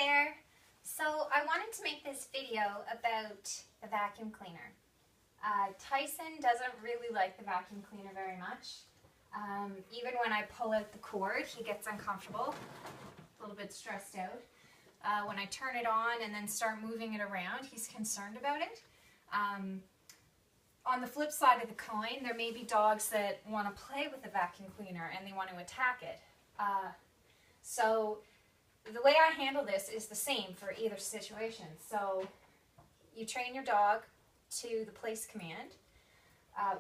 there! So I wanted to make this video about the vacuum cleaner. Tyson doesn't really like the vacuum cleaner very much. Even when I pull out the cord, he gets uncomfortable, a little bit stressed out. When I turn it on and then start moving it around, he's concerned about it. On the flip side of the coin, there may be dogs that want to play with the vacuum cleaner and they want to attack it. So the way I handle this is the same for either situation. So you train your dog to the place command,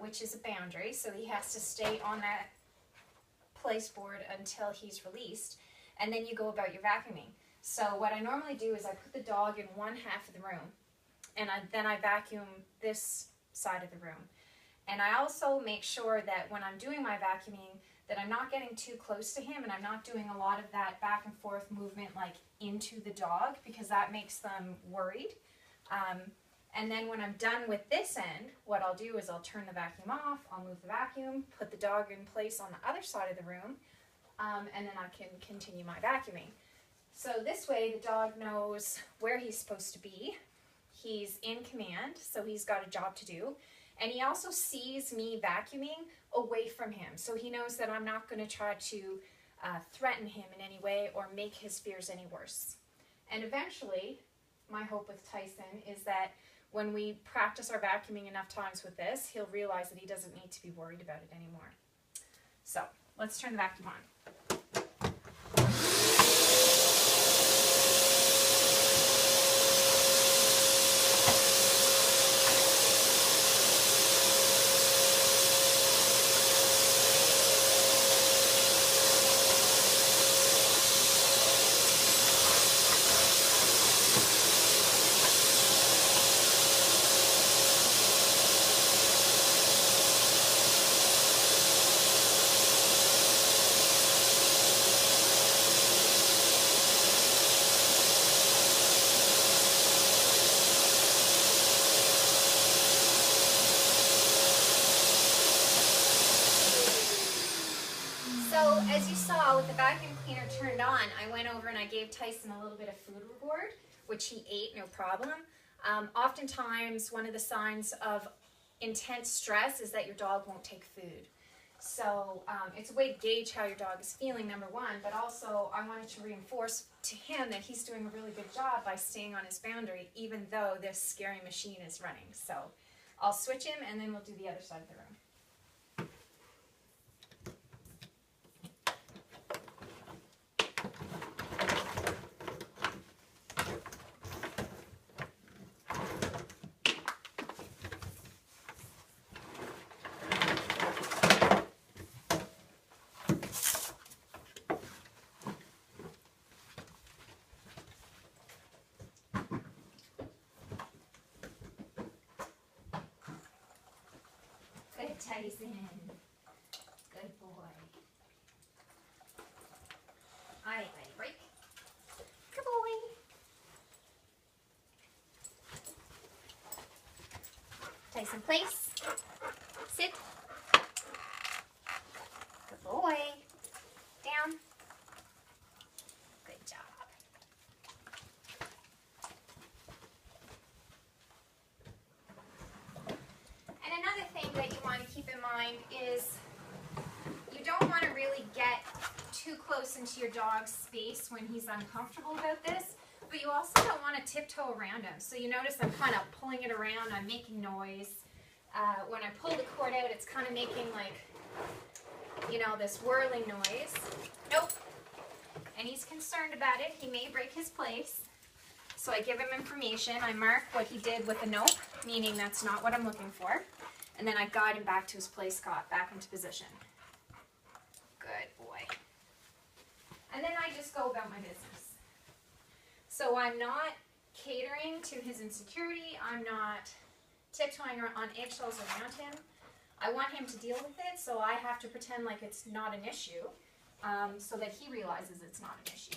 which is a boundary, so he has to stay on that place board until he's released, and then you go about your vacuuming. So what I normally do is I put the dog in one half of the room, and then I vacuum this side of the room. And I also make sure that when I'm doing my vacuuming that I'm not getting too close to him and I'm not doing a lot of that back and forth movement like into the dog, because that makes them worried. And then when I'm done with this end, what I'll do is I'll turn the vacuum off, I'll move the vacuum, put the dog in place on the other side of the room, and then I can continue my vacuuming. So this way the dog knows where he's supposed to be. He's in command, so he's got a job to do. And he also sees me vacuuming away from him, so he knows that I'm not going to try to threaten him in any way or make his fears any worse. And eventually, my hope with Tyson is that when we practice our vacuuming enough times with this, he'll realize that he doesn't need to be worried about it anymore. So, let's turn the vacuum on. So as you saw, with the vacuum cleaner turned on, I went over and I gave Tyson a little bit of food reward, which he ate, no problem. Oftentimes, one of the signs of intense stress is that your dog won't take food. So it's a way to gauge how your dog is feeling, number one, but also I wanted to reinforce to him that he's doing a really good job by staying on his boundary, even though this scary machine is running. So I'll switch him and then we'll do the other side of the room. Good Tyson. Good boy. Alright, ready, break. Good boy. Tyson, place. Sit. Good boy. Down. Good job. And another thing that you want to keep in mind is you don't want to really get too close into your dog's space when he's uncomfortable about this, but you also don't want to tiptoe around him. So you notice I'm kind of pulling it around, I'm making noise. When I pull the cord out, it's kind of making like, you know, this whirling noise. Nope. And he's concerned about it. He may break his place. So I give him information. I mark what he did with a nope, meaning that's not what I'm looking for. And then I guide him back to his play spot, back into position. Good boy. And then I just go about my business. So I'm not catering to his insecurity. I'm not tiptoeing on eggshells around him. I want him to deal with it, so I have to pretend like it's not an issue, so that he realizes it's not an issue.